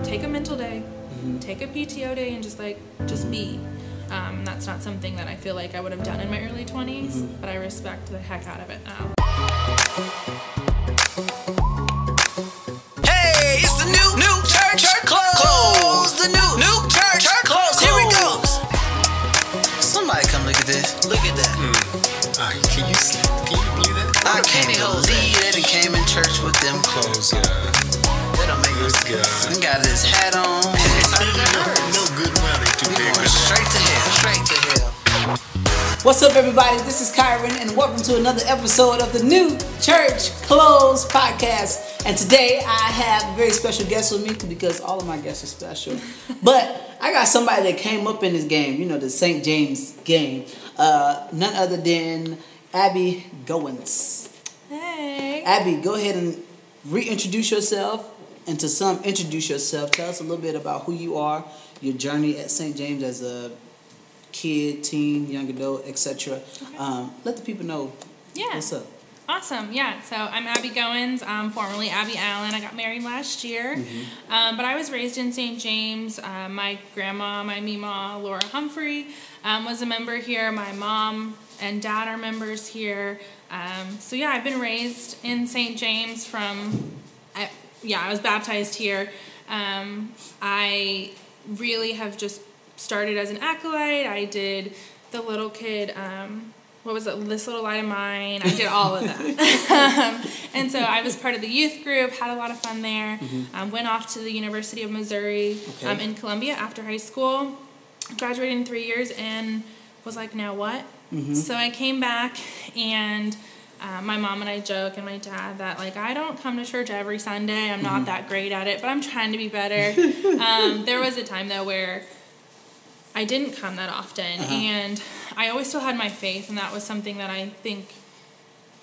take a mental day, take a PTO day, and just be. That's not something that I feel like I would have done in my early 20s, but I respect the heck out of it now. Hey, it's the new church close. The new church close. Here it goes. Somebody come look at this. Look at that. Can you believe that? I can't believe that he came in church with them clothes. That don't make no sense. He got his hat on. No good weather to be going straight to hell. What's up, everybody? This is Kyren, and welcome to another episode of the New Church Close podcast. And today I have a very special guest with me because all of my guests are special. But I got somebody that came up in this game, the St. James game. None other than Abby Goins. Hey. Abby, go ahead and reintroduce yourself. And to some, introduce yourself. Tell us a little bit about who you are, your journey at St. James as a kid, teen, young adult, etc. Okay. Let the people know what's up. Awesome. Yeah. So I'm Abby Goins, formerly Abby Allen. I got married last year, but I was raised in St. James. My grandma, my Mima, Laura Humphrey, was a member here. My mom and dad are members here. So yeah, I've been raised in St. James I was baptized here. I really have just started as an acolyte. I did the little kid, This Little Light of Mine. I did all of that. And so I was part of the youth group, had a lot of fun there. Went off to the University of Missouri in Columbia after high school. Graduated in 3 years and was like, now what? So I came back and my mom and I joke and my dad that I don't come to church every Sunday. I'm not that great at it, but I'm trying to be better. There was a time though where I didn't come that often, and I always still had my faith, and that was something that I think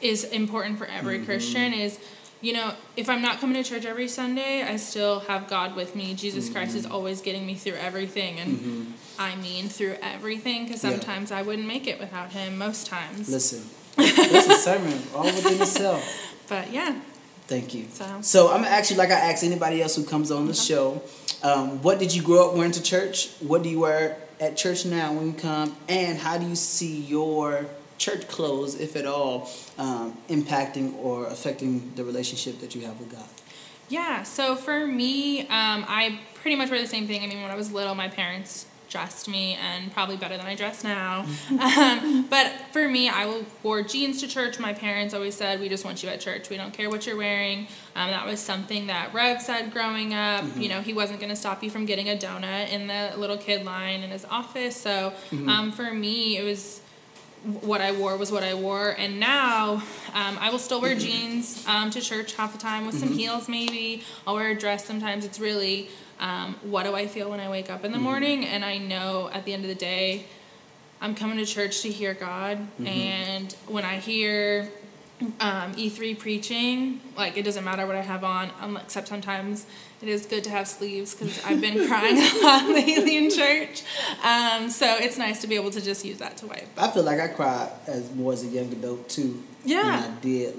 is important for every Christian is, if I'm not coming to church every Sunday, I still have God with me. Jesus Christ is always getting me through everything, and I mean through everything, because sometimes I wouldn't make it without him, most times. Listen, that's a sermon all within itself. But yeah. Thank you. So I'm going to ask you like I ask anybody else who comes on the show, what did you grow up wearing to church? What do you wear at church now when you come? And how do you see your church clothes, if at all, impacting or affecting the relationship that you have with God? Yeah, so for me, I pretty much wear the same thing. I mean, when I was little, my parents dressed me, and probably better than I dress now. But for me, I wore jeans to church. My parents always said, we just want you at church. We don't care what you're wearing. That was something that Rev said growing up. He wasn't going to stop you from getting a donut in the little kid line in his office. So for me, it was what I wore was what I wore. And now I will still wear jeans to church half the time with some heels maybe. I'll wear a dress sometimes. It's really what do I feel when I wake up in the morning, and I know at the end of the day I'm coming to church to hear God, and when I hear E3 preaching, it doesn't matter what I have on, except sometimes it is good to have sleeves because I've been crying a lot lately in church, so it's nice to be able to just use that to wipe. I feel like I cried more as a young adult too than I did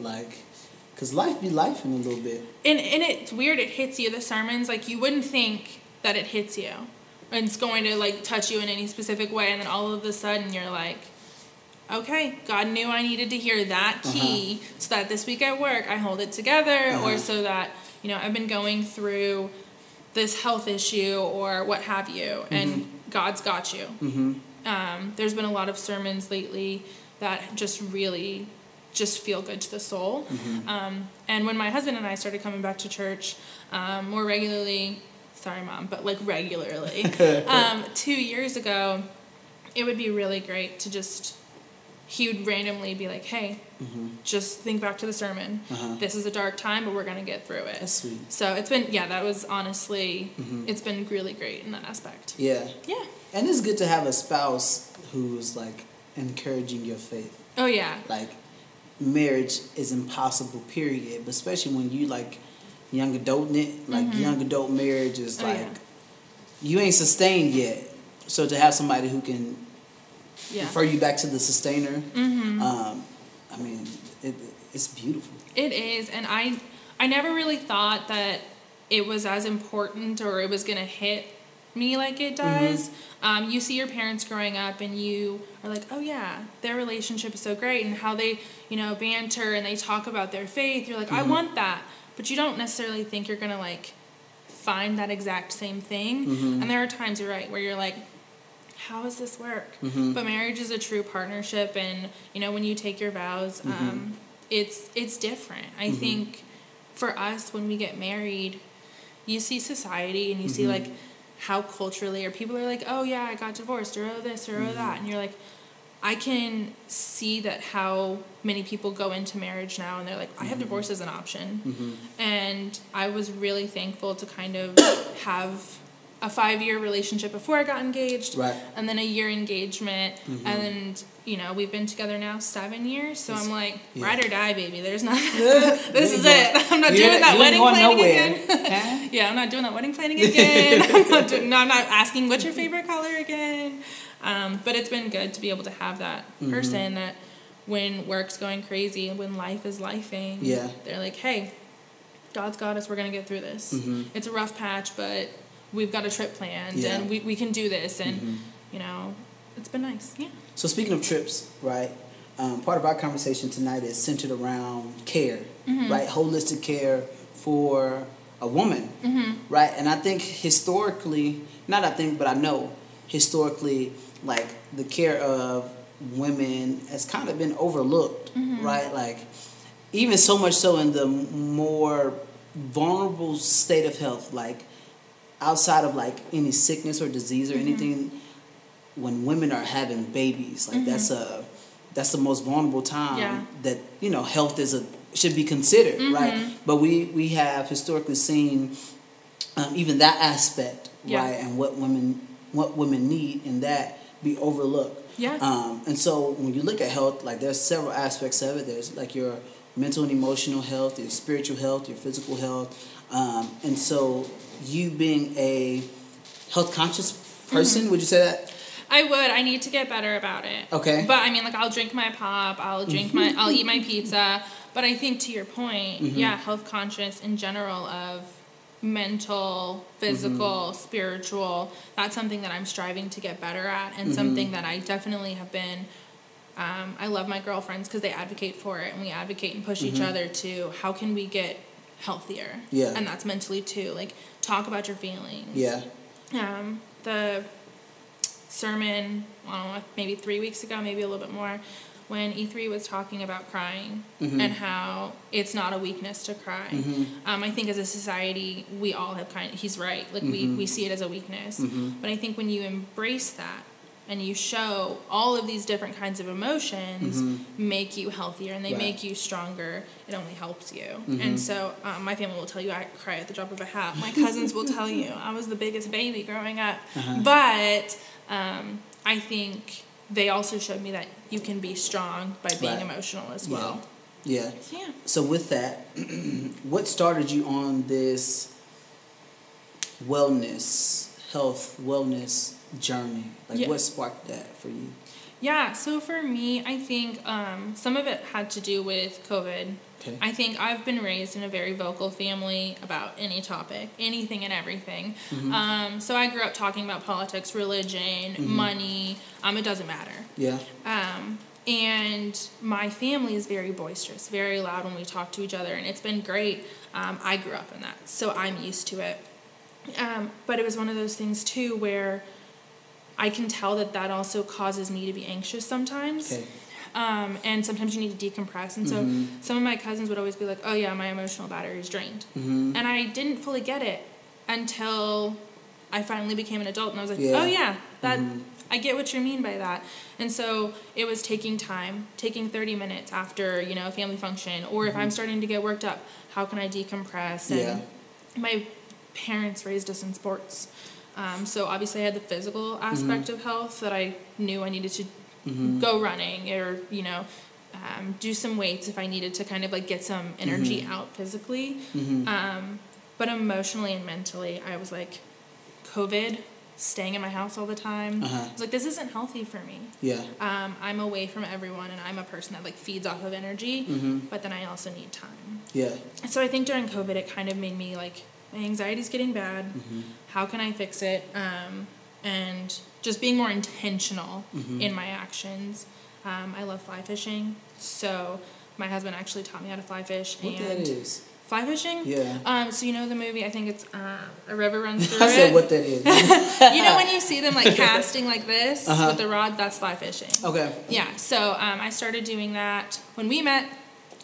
because life be life in a little bit. And it's weird, it hits you, the sermons, you wouldn't think that it hits you. And it's going to, touch you in any specific way, and then all of a sudden you're like, okay, God knew I needed to hear that key so that this week at work I hold it together, or so that, I've been going through this health issue or what have you, and God's got you. There's been a lot of sermons lately that just really just feel good to the soul. And when my husband and I started coming back to church more regularly, sorry mom, but regularly, 2 years ago, it would be really great to he would randomly be like, hey, just think back to the sermon. This is a dark time, but we're going to get through it. That's sweet. So it's been, that was honestly, it's been really great in that aspect. Yeah. Yeah. And it's good to have a spouse who's encouraging your faith. Oh yeah. Marriage is impossible, period. But especially when you young adult young adult marriage is you ain't sustained yet. So to have somebody who can refer you back to the sustainer, I mean, it's beautiful. It is, and I never really thought that it was as important or it was going to hit me like it does. You see your parents growing up and you are like, oh yeah, their relationship is so great, and how they, you know, banter and they talk about their faith. You're like, I want that. But you don't necessarily think you're going to like find that exact same thing. And there are times, you're right, where you're like, how does this work? But marriage is a true partnership, and you know, when you take your vows, it's different. I think for us, when we get married, you see society and you see like how culturally, or people are like, oh yeah, I got divorced, or oh this, or oh that, and you're like, I can see that how many people go into marriage now and they're like, I have divorce as an option. And I was really thankful to kind of have a 5-year relationship before I got engaged, and then a year engagement, and you know, we've been together now 7 years, so I'm like, ride or die, baby. There's not this is it. I'm not doing that wedding planning again. Yeah, I'm not doing that wedding planning again. I'm not asking what's your favorite color again. But it's been good to be able to have that person that when work's going crazy and when life is lifing, they're like, hey, God's got us, we're gonna get through this. It's a rough patch, but we've got a trip planned, and we can do this, and you know, it's been nice. So speaking of trips, right, part of our conversation tonight is centered around care, right, holistic care for a woman, right, and I think historically, but I know historically, like, the care of women has kind of been overlooked, right, like, even so much so in the more vulnerable state of health, like, outside of like any sickness or disease or anything, when women are having babies, like that's the most vulnerable time that, you know, health should be considered, right? But we have historically seen even that aspect, right, and what women need, and that be overlooked. And so when you look at health, like, there's several aspects of it. There's like your mental and emotional health, your spiritual health, your physical health, and so you being a health conscious person, would you say that? I would. I need to get better about it. Okay. But I mean, like, I'll drink my pop, I'll eat my pizza. But I think, to your point, health conscious in general of mental, physical, spiritual, that's something that I'm striving to get better at, and something that I definitely have been. I love my girlfriends because they advocate for it, and we advocate and push each other to how can we get healthier. And that's mentally too. Like, talk about your feelings. The sermon, I don't know, maybe 3 weeks ago, maybe a little bit more, when E3 was talking about crying and how it's not a weakness to cry. I think as a society, we all have he's right. Like, we see it as a weakness. But I think when you embrace that, and you show all of these different kinds of emotions make you healthier, and they make you stronger, it only helps you. And so my family will tell you I cry at the drop of a hat. My cousins will tell you I was the biggest baby growing up. But I think they also showed me that you can be strong by being emotional as well. So with that, what started you on this health wellness journey? Like, what sparked that for you? So for me, I think some of it had to do with COVID. I think I've been raised in a very vocal family about any topic, anything and everything. So I grew up talking about politics, religion, money. It doesn't matter. And my family is very boisterous, very loud when we talk to each other, and it's been great. I grew up in that, so I'm used to it. But it was one of those things too where I can tell that also causes me to be anxious sometimes. And sometimes you need to decompress. And so some of my cousins would always be like, oh yeah, my emotional battery is drained. And I didn't fully get it until I finally became an adult. And I was like, oh yeah, I get what you mean by that. And so it was taking 30 minutes after, you know, a family function, or if I'm starting to get worked up, how can I decompress? And my parents raised us in sports. So obviously I had the physical aspect of health that I knew I needed to go running, or, you know, do some weights if I needed to kind of like get some energy out physically. But emotionally and mentally, I was like, COVID, staying in my house all the time. I was like, this isn't healthy for me. I'm away from everyone, and I'm a person that like feeds off of energy, but then I also need time. So I think during COVID, it kind of made me like my anxiety's getting bad. How can I fix it? And just being more intentional in my actions. I love fly fishing, so my husband actually taught me how to fly fish. What that is? Fly fishing? Yeah. So you know the movie, I think it's A River Runs Through I It? said what that is. You know when you see them like casting like this with the rod? That's fly fishing. Okay. Yeah, so I started doing that when we met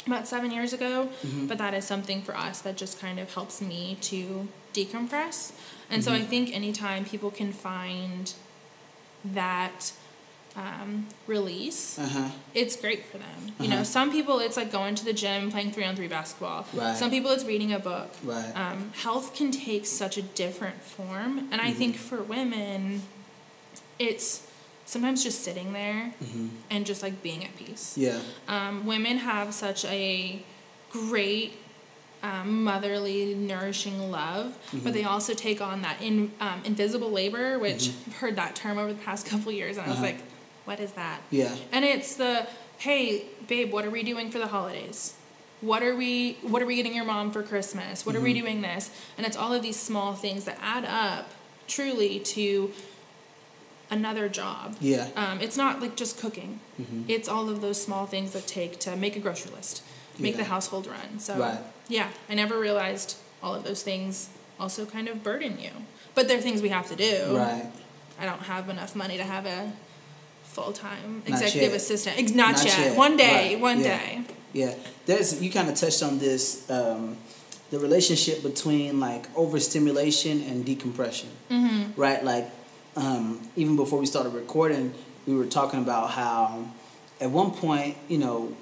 about 7 years ago, but that is something for us that just kind of helps me to decompress. And so I think anytime people can find that release, it's great for them. You know, some people it's like going to the gym, playing 3-on-3 basketball. Right. Some people it's reading a book. Right. Health can take such a different form, and I think for women, it's sometimes just sitting there and just like being at peace. Yeah. Women have such a great motherly, nourishing love, but they also take on that invisible labor, which I've heard that term over the past couple years, and I was like, what is that? Yeah. And it's the, hey, babe, what are we doing for the holidays? What are we getting your mom for Christmas? What are we doing this? And it's all of these small things that add up truly to another job. Yeah. It's not like just cooking. It's all of those small things that take to make a grocery list, make the household run. So yeah, I never realized all of those things also kind of burden you. But they're things we have to do. Right. I don't have enough money to have a full-time Not executive yet. assistant. Not yet. One day. Right. One Yeah. day. Yeah. You kind of touched on this, the relationship between like overstimulation and decompression. Right? Like even before we started recording, we were talking about how at one point, you know,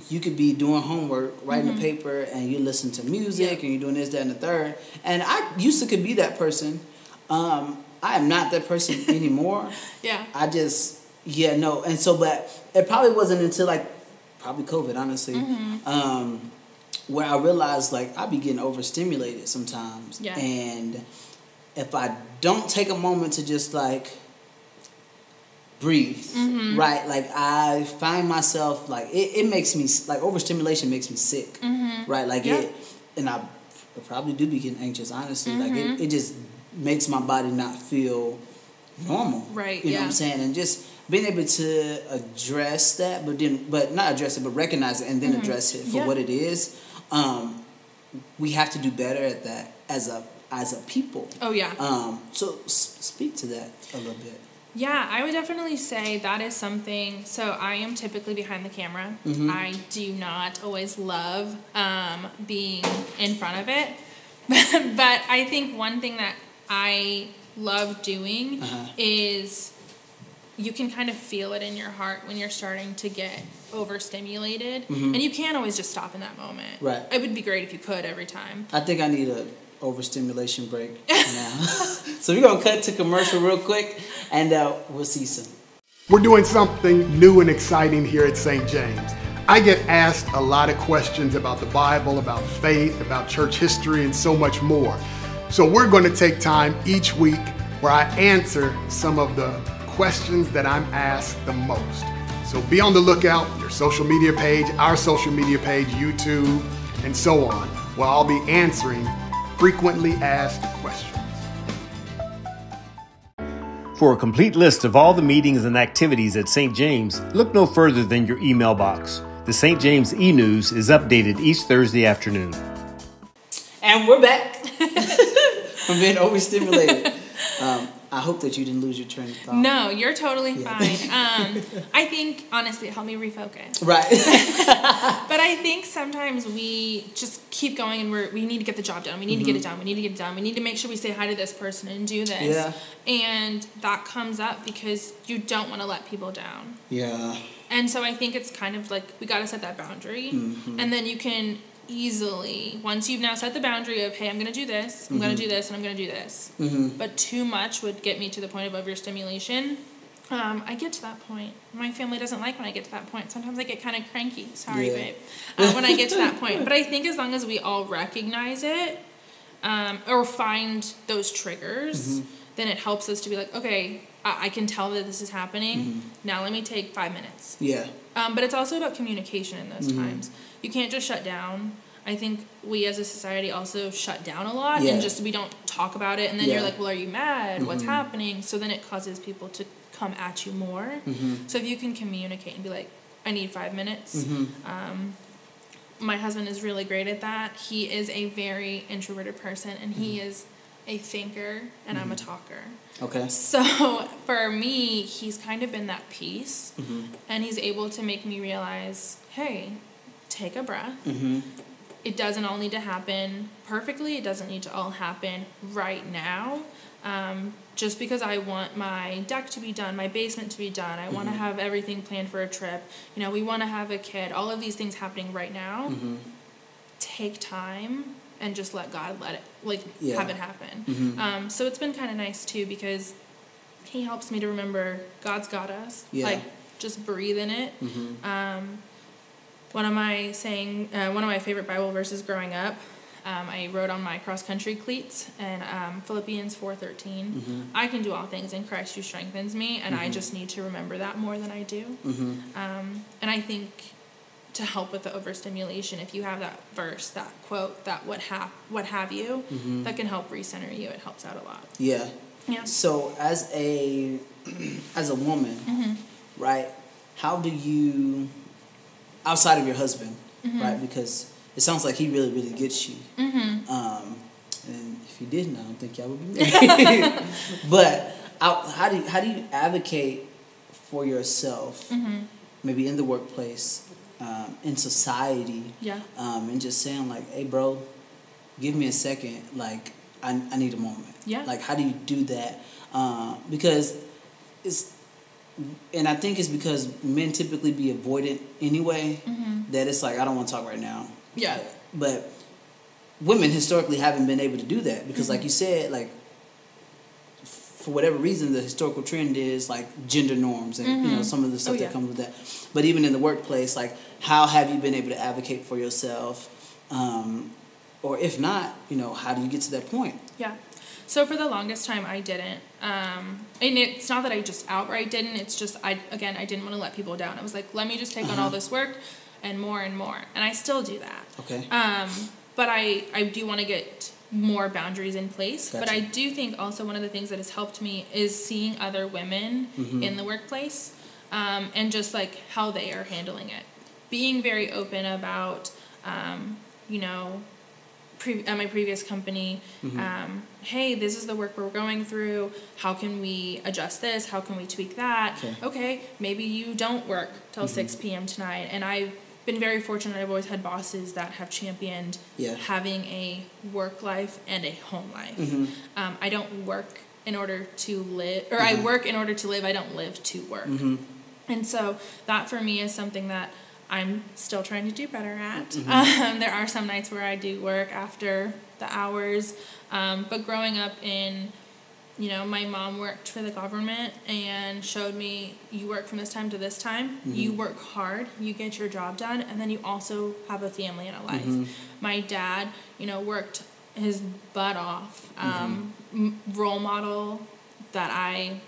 you could be doing homework, writing a paper, and you listen to music, and you're doing this, that, and the third. And I used to could be that person. I am not that person anymore. I just, no. And so, but it probably wasn't until like, probably COVID, honestly, where I realized like I be getting overstimulated sometimes. And if I don't take a moment to just like breathe, right? Like I find myself like it makes me like overstimulation makes me sick, right? Like it, and I probably do be getting anxious, honestly. Like it just makes my body not feel normal, right? You know what I'm saying? And just being able to address that, but not address it, but recognize it and then address it for what it is. We have to do better at that as a people. Oh yeah. So speak to that a little bit. Yeah, I would definitely say that is something. So I am typically behind the camera. I do not always love being in front of it. But I think one thing that I love doing is you can kind of feel it in your heart when you're starting to get overstimulated. And you can't always just stop in that moment. Right. It would be great if you could every time. I think I need a overstimulation break now. So we're going to cut to commercial real quick, and we'll see you soon. We're doing something new and exciting here at St. James. I get asked a lot of questions about the Bible, about faith, about church history, and so much more. So we're going to take time each week where I answer some of the questions that I'm asked the most. So be on the lookout, your social media page, our social media page, YouTube, and so on, where I'll be answering frequently asked questions. For a complete list of all the meetings and activities at St. James, look no further than your email box. The St. James e-News is updated each Thursday afternoon. And we're back from being overstimulated. I hope that you didn't lose your train of thought. No, you're totally fine. I think, honestly, it helped me refocus. Right. But I think sometimes we just keep going and we need to get the job done. We need to get it done. We need to get it done. We need to make sure we say hi to this person and do this. Yeah. And that comes up because you don't want to let people down. Yeah. And so I think it's kind of like we got to set that boundary. And then you can easily, once you've now set the boundary of, hey, I'm going to do this, I'm going to do this, and I'm going to do this. But too much would get me to the point of overstimulation. I get to that point. My family doesn't like when I get to that point. Sometimes I get kind of cranky. Sorry, babe. When I get to that point. But I think as long as we all recognize it or find those triggers, then it helps us to be like, okay, I can tell that this is happening. Now let me take 5 minutes. Yeah. But it's also about communication in those times. You can't just shut down. I think we as a society also shut down a lot Yeah. and just we don't talk about it. And then Yeah. you're like, well, are you mad? What's happening? So then it causes people to come at you more. So if you can communicate and be like, I need 5 minutes. My husband is really great at that. He is a very introverted person, and he is a thinker, and I'm a talker. Okay. So for me, he's kind of been that piece, and he's able to make me realize, hey, take a breath. It doesn't all need to happen perfectly. It doesn't need to all happen right now. Just because I want my deck to be done, my basement to be done, I want to have everything planned for a trip. You know, we want to have a kid. All of these things happening right now. Take time and just let God let it, have it happen. So it's been kind of nice too, because he helps me to remember God's got us. Like, just breathe in it. One of my favorite Bible verses growing up, I wrote on my cross-country cleats, and Philippians 4:13. I can do all things in Christ who strengthens me, and I just need to remember that more than I do. And I think to help with the overstimulation, if you have that verse, that quote, that what have you, that can help recenter you. It helps out a lot. Yeah. Yeah. So as a woman, right, how do you, outside of your husband, right, because it sounds like he really, really gets you. And if he didn't, I don't think y'all would be married. But how do you advocate for yourself, maybe in the workplace, in society, and just saying like, hey, bro, give me a second, like, I need a moment. Yeah. Like, how do you do that? Because and I think it's because men typically be avoidant anyway, that it's like, I don't want to talk right now. Yeah. But women historically haven't been able to do that because, like you said, like, for whatever reason, the historical trend is like gender norms and you know, some of the stuff that comes with that. But even in the workplace, like, how have you been able to advocate for yourself? Or if not, you know, how do you get to that point? Yeah. So for the longest time, I didn't. And it's not that I just outright didn't. It's just, I didn't want to let people down. I was like, let me just take on all this work and more. And I still do that. Okay. But I do want to get more boundaries in place. Gotcha. But I do think also one of the things that has helped me is seeing other women in the workplace and just like how they are handling it. Being very open about, you know, at my previous company, hey, this is the work we're going through. How can we adjust this? How can we tweak that? Okay, maybe you don't work till 6 p.m. tonight. And I've been very fortunate. I've always had bosses that have championed having a work life and a home life. I don't work in order to live, or I work in order to live. I don't live to work. And so that for me is something that I'm still trying to do better at. There are some nights where I do work after the hours, but growing up in, you know, my mom worked for the government and showed me, you work from this time to this time, you work hard, you get your job done, and then you also have a family and a life. My dad, you know, worked his butt off, role model that I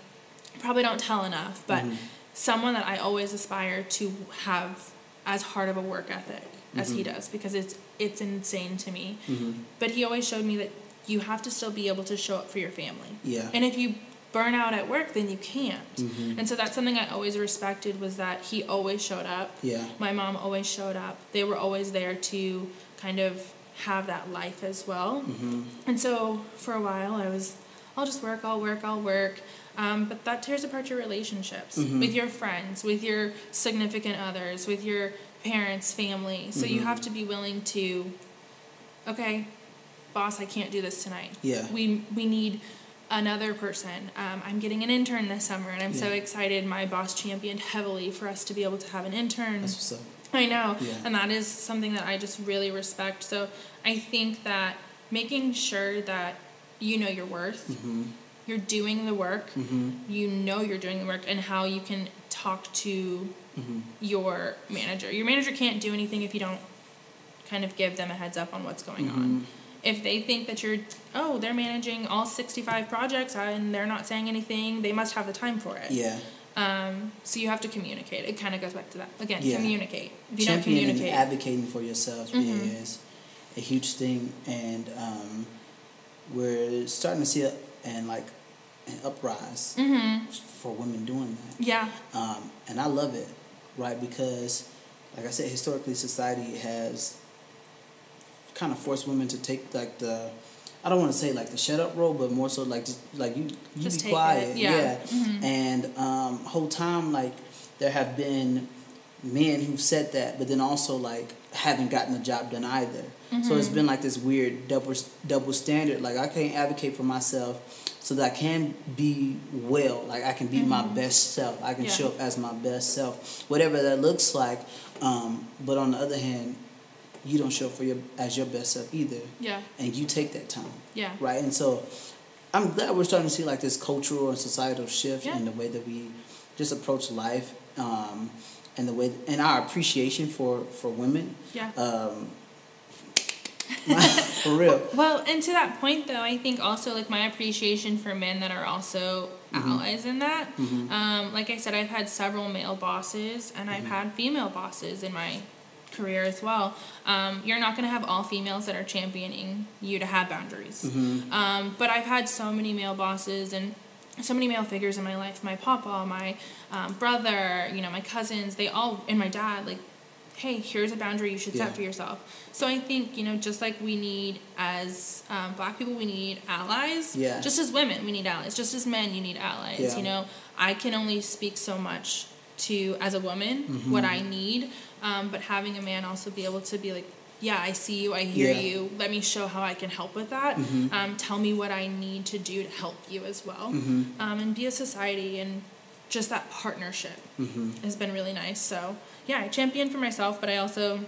probably don't tell enough, but someone that I always aspire to have as hard of a work ethic as he does, because it's insane to me. But he always showed me that you have to still be able to show up for your family. And if you burn out at work, then you can't. And so that's something I always respected, was that he always showed up. My mom always showed up. They were always there to kind of have that life as well. And so for a while I'll just work, I'll work. But that tears apart your relationships with your friends, with your significant others, with your parents, family. So you have to be willing to, okay, boss, I can't do this tonight. We need another person. I'm getting an intern this summer, and I'm so excited. My boss championed heavily for us to be able to have an intern. That's what's up. I know. And that is something that I just really respect. So I think that making sure that you know your worth, you're doing the work, you know you're doing the work, and how you can talk to your manager. Your manager can't do anything if you don't kind of give them a heads up on what's going on. If they think that they're managing all 65 projects and they're not saying anything, they must have the time for it. So you have to communicate. It kind of goes back to that. Again, communicate. If you don't communicate. And advocating for yourself. Yes. a huge thing, and we're starting to see an uprise for women doing that. Yeah. And I love it, right? Because, like I said, historically, society has kind of forced women to take like I don't want to say like the shut up role, but more so like you just be quiet. It. Yeah. And whole time like there have been men who've said that, but then also like haven't gotten the job done either. So it's been like this weird double standard. Like I can't advocate for myself so that I can be well, like I can be my best self. I can show up as my best self, whatever that looks like. But on the other hand, you don't show up as your best self either. Yeah. And you take that time. Yeah. Right? And so I'm glad we're starting to see like this cultural and societal shift in the way that we just approach life, and the way and our appreciation for women. Yeah. For real. Well, and to that point though, I think also like my appreciation for men that are also allies in that. Like I said, I've had several male bosses, and I've had female bosses in my career as well. You're not going to have all females that are championing you to have boundaries. But I've had so many male bosses and so many male figures in my life. My papa, my brother, my cousins, they all, and my dad, like, hey, here's a boundary you should set for yourself. So I think, just like we need as black people, we need allies. Yeah. Just as women, we need allies. Just as men, you need allies. Yeah. I can only speak so much to, as a woman, what I need. But having a man also be able to be like, yeah, I see you, I hear you, let me show how I can help with that. Tell me what I need to do to help you as well. And be a society, and just that partnership has been really nice. So, yeah, I champion for myself, but I also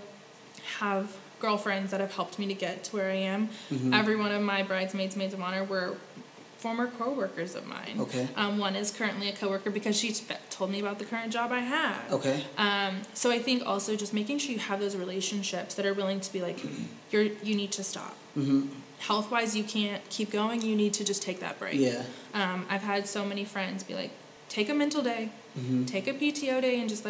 have girlfriends that have helped me to get to where I am. Every one of my bridesmaids, maids of honor were former co-workers of mine. Okay. One is currently a co-worker because she told me about the current job I have. Okay. So I think also just making sure you have those relationships that are willing to be like, you need to stop. Health-wise, you can't keep going. You need to just take that break. Yeah. I've had so many friends be like, take a mental day, take a PTO day, and just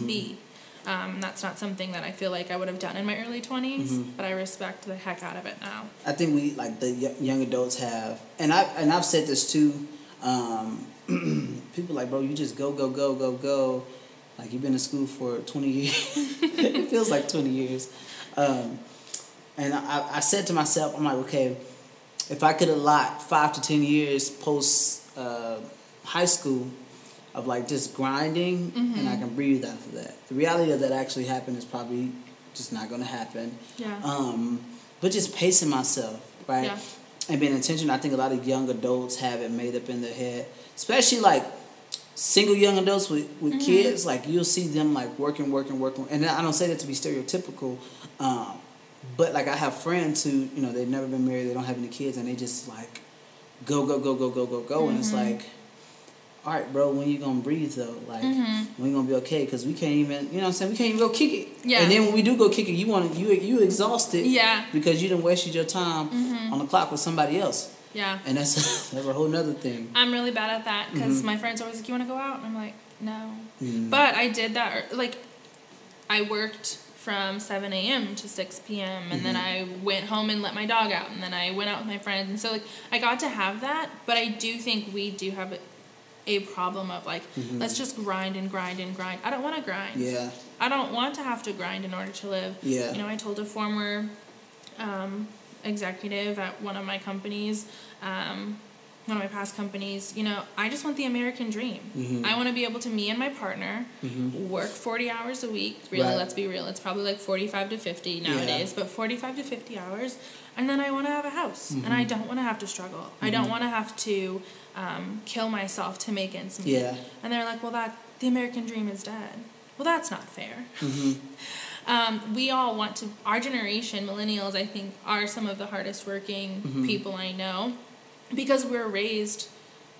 be. That's not something that I feel like I would have done in my early 20s, but I respect the heck out of it now. I think we, like the young adults have, and I've said this too, people like, bro, you just go. Like, you've been in school for 20 years. It feels like 20 years. And I said to myself, I'm like, okay, if I could allot 5 to 10 years post high school of like just grinding, and I can breathe after that. The reality of that actually happened is probably just not going to happen. Yeah. But just pacing myself, right? Yeah. And being intentional. I think a lot of young adults have it made up in their head, especially like single young adults with kids. Like, you'll see them like working. And I don't say that to be stereotypical, but like I have friends who, they've never been married, they don't have any kids, and they just like go. And it's like, all right, bro, when you gonna breathe though? Like, when you gonna be okay? Because we can't even, we can't even go kick it. Yeah. And then when we do go kick it, you exhausted. Yeah. Because you done wasted your time on the clock with somebody else. Yeah. And that's a whole nother thing. I'm really bad at that because my friends are always like, you want to go out? And I'm like, no. But I did that. Like, I worked from 7 a.m. to 6 p.m. and then I went home and let my dog out, and then I went out with my friends, and so like I got to have that. But I do think we do have a problem of like, let's just grind. I don't want to grind. Yeah. I don't want to have to grind in order to live. Yeah. I told a former executive at one of my companies, one of my past companies, I just want the American dream. I want to be able to, me and my partner, work 40 hours a week. Really, right. Let's be real. It's probably like 45 to 50 nowadays, but 45 to 50 hours. And then I want to have a house, and I don't want to have to struggle. I don't want to have to kill myself to make ends meet. Yeah. And they're like, well, the American dream is dead. Well, that's not fair. We all want to, our generation, millennials, I think, are some of the hardest working people I know, because we're raised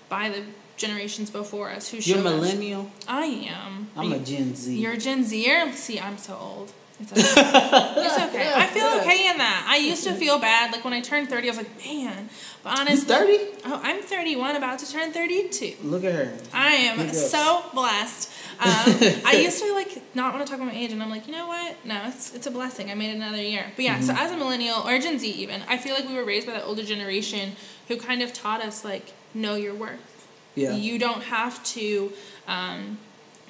by the generations before us who showed us. You're a millennial? I am. I'm a Gen Z. You're a Gen Zer? See, I'm so old. It's okay. It's okay. I feel okay in that. I used to feel bad. Like when I turned 30, I was like, man. But honestly, you 30? Oh, I'm 31, about to turn 32. Look at her. I am so blessed. I used to not want to talk about my age, and I'm like, you know what? No, it's a blessing. I made it another year. But yeah, so as a millennial or Gen Z even, I feel like we were raised by that older generation who kind of taught us know your worth. Yeah. You don't have to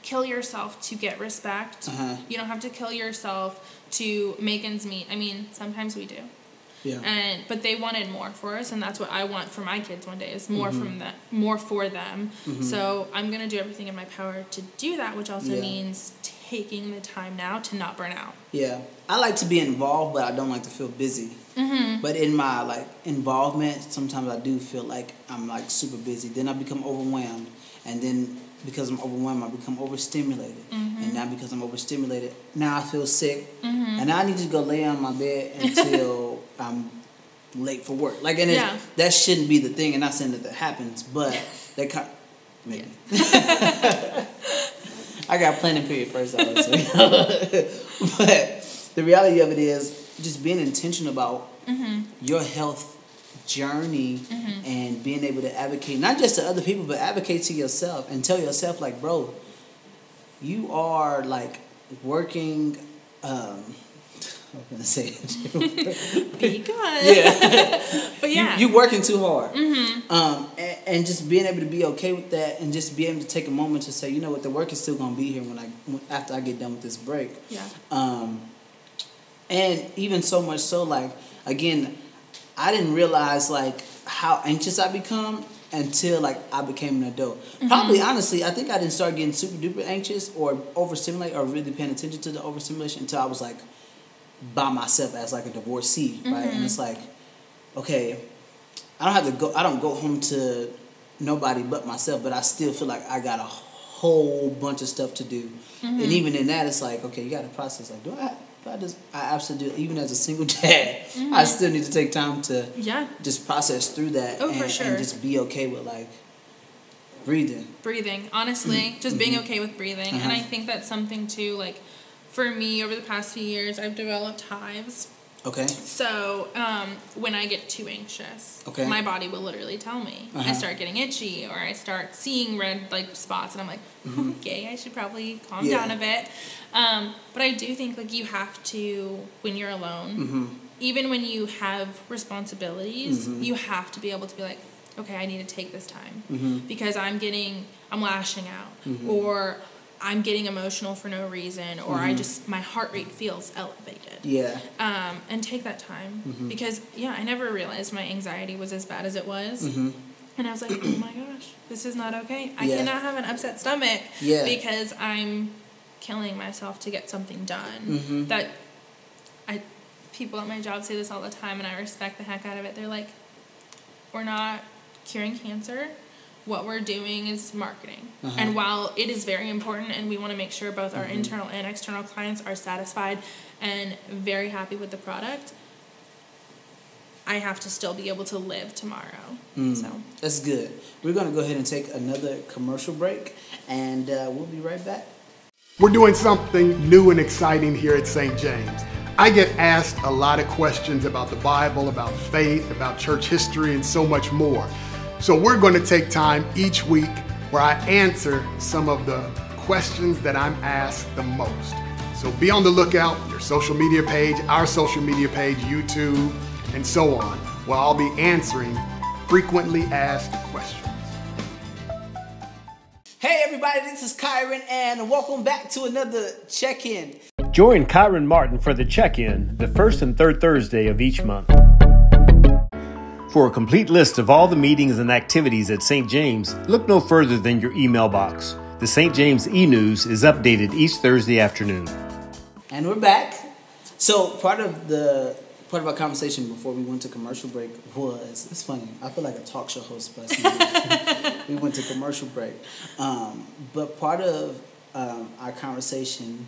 kill yourself to get respect. You don't have to kill yourself to make ends meet. I mean, sometimes we do. Yeah. But they wanted more for us, and that's what I want for my kids one day is more from them, more for them. So I'm gonna do everything in my power to do that, which also means taking the time now to not burn out. Yeah, I like to be involved, but I don't like to feel busy. But in my involvement, sometimes I do feel like I'm super busy. Then I become overwhelmed, and then because I'm overwhelmed, I become overstimulated. And now because I'm overstimulated, now I feel sick. And now I need to go lay on my bed until I'm late for work. That shouldn't be the thing, and not saying that happens, but that maybe. I got a planning period first, obviously. But the reality of it is just being intentional about your health journey and being able to advocate not just to other people but advocate to yourself and tell yourself bro, you are working I'm gonna say it. Be good. Yeah. But yeah, you working too hard. And just being able to be okay with that and just be able to take a moment to say, you know what, the work is still gonna be here after I get done with this break. Yeah. And even so much so again, I didn't realize how anxious I become until I became an adult. Probably honestly, I think I didn't start getting super duper anxious or overstimulated or really paying attention to the overstimulation until I was by myself as a divorcee, right? And it's okay, I don't go home to nobody but myself, but I still feel like I got a whole bunch of stuff to do. And even in that, it's okay, you got to process I absolutely, even as a single dad, I still need to take time to just process through that for sure. and just be okay with breathing. Honestly, just being okay with breathing. And I think that's something too, for me over the past few years, I've developed hives. Okay. So when I get too anxious, my body will literally tell me. I start getting itchy, or I start seeing red spots, and I'm like, okay, I should probably calm down a bit. But I do think you have to, when you're alone, even when you have responsibilities, you have to be able to be okay, I need to take this time because I'm lashing out, or I'm getting emotional for no reason, or my heart rate feels elevated. Yeah. And take that time because I never realized my anxiety was as bad as it was. And I was like, oh my gosh, this is not okay. I cannot have an upset stomach because I'm killing myself to get something done. That people at my job say this all the time, and I respect the heck out of it. They're like, we're not curing cancer. What we're doing is marketing. And while it is very important and we want to make sure both our internal and external clients are satisfied and very happy with the product, I have to still be able to live tomorrow. So that's good. We're going to go ahead and take another commercial break, and we'll be right back. We're doing something new and exciting here at St. James. I get asked a lot of questions about the Bible, about faith, about church history, and so much more. So we're going to take time each week where I answer some of the questions that I'm asked the most. So be on the lookout, your social media page, our social media page, YouTube, and so on, where I'll be answering frequently asked questions. Hey everybody, this is Kyren, and welcome back to another check-in. Join Kyren Martin for the check-in, the first and third Thursday of each month. For a complete list of all the meetings and activities at St. James, look no further than your email box. The St. James e-news is updated each Thursday afternoon. And we're back. So part of our conversation before we went to commercial break was, it's funny, I feel like a talk show host person. We went to commercial break. But part of our conversation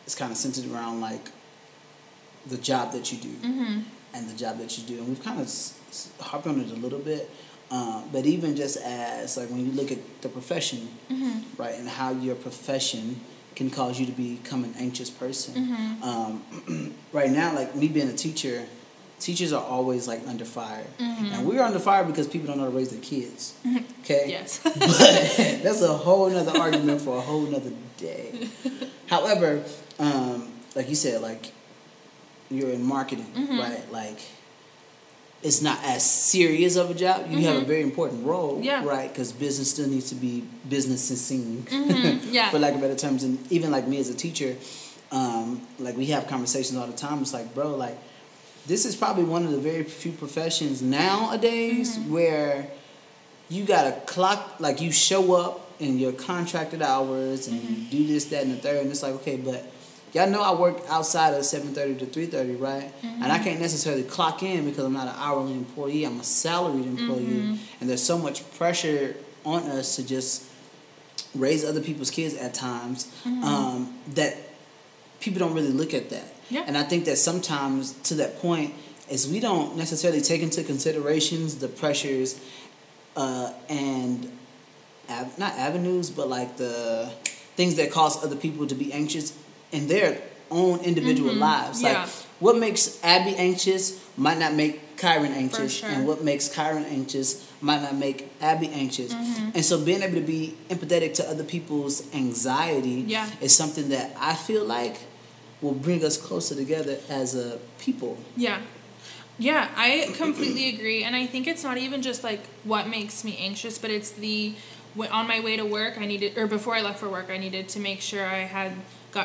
is kind of centered around the job that you do. And the job that you do, and we've kind of harped on it a little bit, but even just as when you look at the profession, right, and how your profession can cause you to become an anxious person. Right now, like me being a teacher, teachers are always like under fire. And we're under fire because people don't know how to raise their kids. Okay? Yes. But that's a whole nother argument for a whole nother day. However, like you said, like you're in marketing, right? Like it's not as serious of a job. You have a very important role, right? Because business still needs to be businessing, for lack of better terms. And even like me as a teacher, like we have conversations all the time. It's like, bro, like this is probably one of the very few professions nowadays where you got a clock, like you show up in your contracted hours and you do this, that, and the third. And it's like, okay, but y'all know I work outside of 7:30 to 3:30, right? And I can't necessarily clock in because I'm not an hourly employee. I'm a salaried employee. And there's so much pressure on us to just raise other people's kids at times that people don't really look at that. And I think that sometimes to that point is we don't necessarily take into considerations the pressures and not avenues, but like the things that cause other people to be anxious in their own individual lives. Like what makes Abby anxious might not make Kyren anxious, and what makes Kyren anxious might not make Abby anxious. And so being able to be empathetic to other people's anxiety is something that I feel like will bring us closer together as a people. Yeah, I completely agree. And I think it's not even just like what makes me anxious, but it's on my way to work, or before I left for work, I needed to make sure I had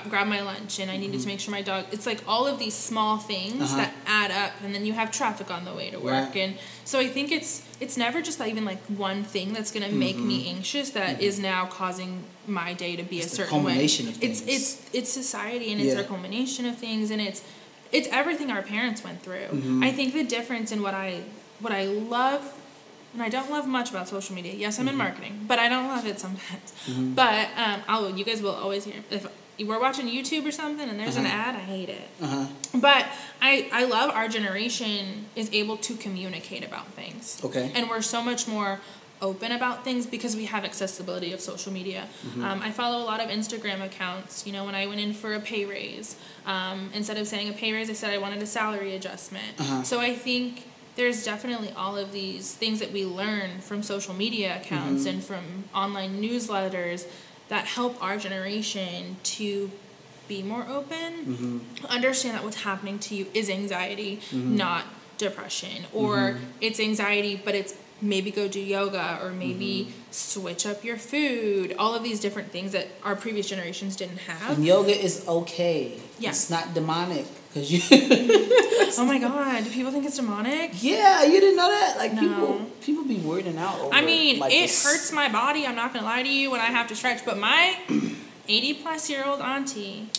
grabbed my lunch, and I needed to make sure my dog, it's like all of these small things that add up, and then you have traffic on the way to work. And so I think it's never just even like one thing that's going to make me anxious that is now causing my day to be a certain way. Of things. It's society, and it's our culmination of things, and it's everything our parents went through. I think the difference in what I love, and I don't love much about social media. Yes, I'm in marketing, but I don't love it sometimes. But you guys will always hear, if we're watching YouTube or something and there's an ad, I hate it. But I love our generation is able to communicate about things. And we're so much more open about things because we have accessibility of social media. I follow a lot of Instagram accounts. You know, when I went in for a pay raise, instead of saying a pay raise, I said I wanted a salary adjustment. So I think there's definitely all of these things that we learn from social media accounts and from online newsletters that help our generation to be more open, understand that what's happening to you is anxiety, not depression, or it's anxiety, but it's maybe go do yoga, or maybe switch up your food, all of these different things that our previous generations didn't have. And yoga is okay. It's not demonic. Cause you oh my God, do people think it's demonic? Yeah, you didn't know that? Like people be weirding out over I mean, like it hurts my body, I'm not gonna lie to you, when I have to stretch, but my 80-plus-year-old auntie,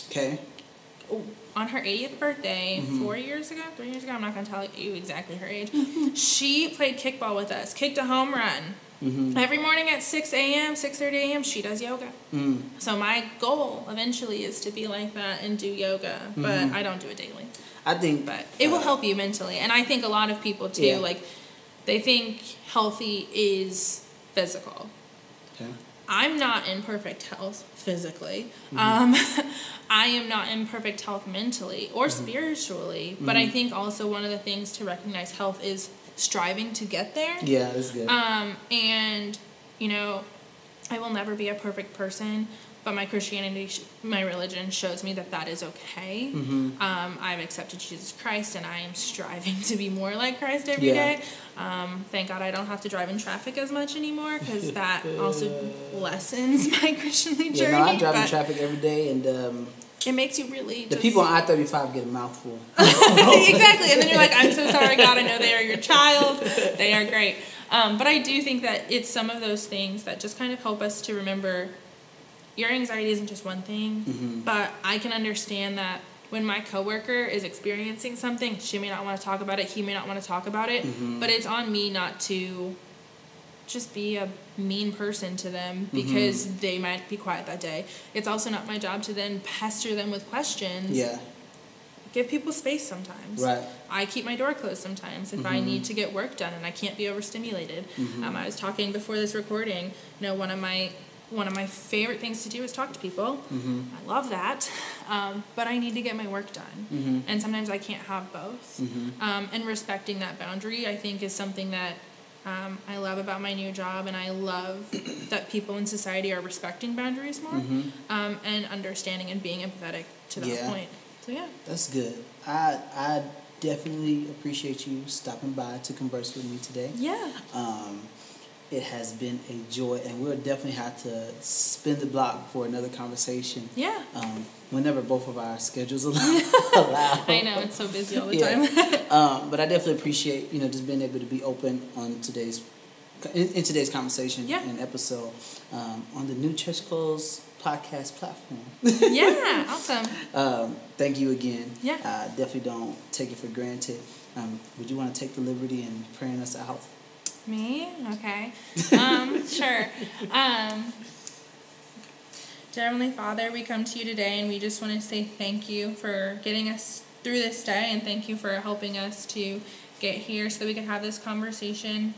on her 80th birthday, 3 years ago, I'm not gonna tell you exactly her age, she played kickball with us, kicked a home run. Every morning at 6 a.m., 6:30 a.m., she does yoga. So my goal eventually is to be like that and do yoga, but I don't do it daily. I think, but it will help you mentally, and I think a lot of people too, like they think healthy is physical. I'm not in perfect health physically. I am not in perfect health mentally or spiritually, but I think also one of the things to recognize health is striving to get there. Yeah, that's good. And, you know, I will never be a perfect person, but my Christianity, my religion shows me that that is okay. I've accepted Jesus Christ, and I am striving to be more like Christ every day. Thank God I don't have to drive in traffic as much anymore, because that also lessens my Christianly journey. No, I drive in traffic every day, and it makes you really the people on I-35 get a mouthful. Exactly, and then you're like, I'm so sorry, God, I know they are your child. They are great. But I do think that it's some of those things that just kind of help us to remember your anxiety isn't just one thing, but I can understand that when my coworker is experiencing something, she may not want to talk about it, he may not want to talk about it, but it's on me not to just be a mean person to them because they might be quiet that day. It's also not my job to then pester them with questions. Give people space sometimes. I keep my door closed sometimes if I need to get work done and I can't be overstimulated. I was talking before this recording, you know, one of my one of my favorite things to do is talk to people. I love that. But I need to get my work done. And sometimes I can't have both. And respecting that boundary, I think, is something that I love about my new job. And I love that people in society are respecting boundaries more and understanding and being empathetic to that point. So, yeah. That's good. I definitely appreciate you stopping by to converse with me today. Yeah. It has been a joy, and we'll definitely have to spin the block for another conversation. Yeah. Whenever both of our schedules allow. I know, it's so busy all the time. But I definitely appreciate, just being able to be open on today's conversation and episode on the New Church Clothes podcast platform. Yeah, awesome. Thank you again. Yeah. Definitely don't take it for granted. Would you want to take the liberty and praying us out? Me? Okay. Sure. Dear Heavenly Father, we come to you today and we just want to say thank you for getting us through this day, and thank you for helping us to get here so that we can have this conversation,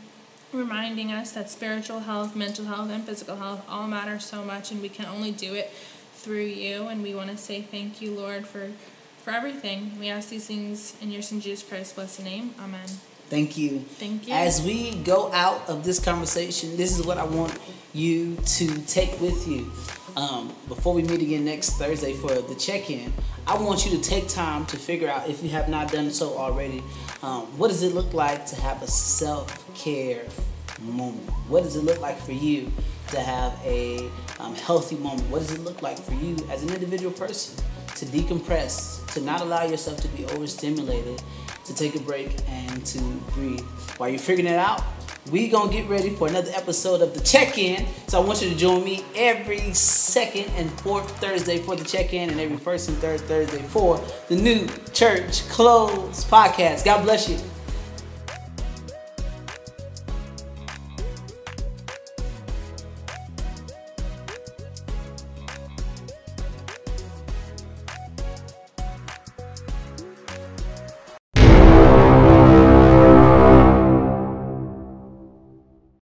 reminding us that spiritual health, mental health, and physical health all matter so much, and we can only do it through you. And we want to say thank you, Lord, for everything. We ask these things in your Son Jesus Christ's blessed name. Amen. Thank you. Thank you. As we go out of this conversation, this is what I want you to take with you. Before we meet again next Thursday for the check-in, I want you to take time to figure out, if you have not done so already, what does it look like to have a self-care moment? What does it look like for you to have a healthy moment? What does it look like for you as an individual person to decompress, to not allow yourself to be overstimulated, to take a break and to breathe? While you're figuring it out, we gonna get ready for another episode of the check-in. So I want you to join me every second and fourth Thursday for the check-in, and every first and third Thursday for the New Church Clothes podcast. God bless you.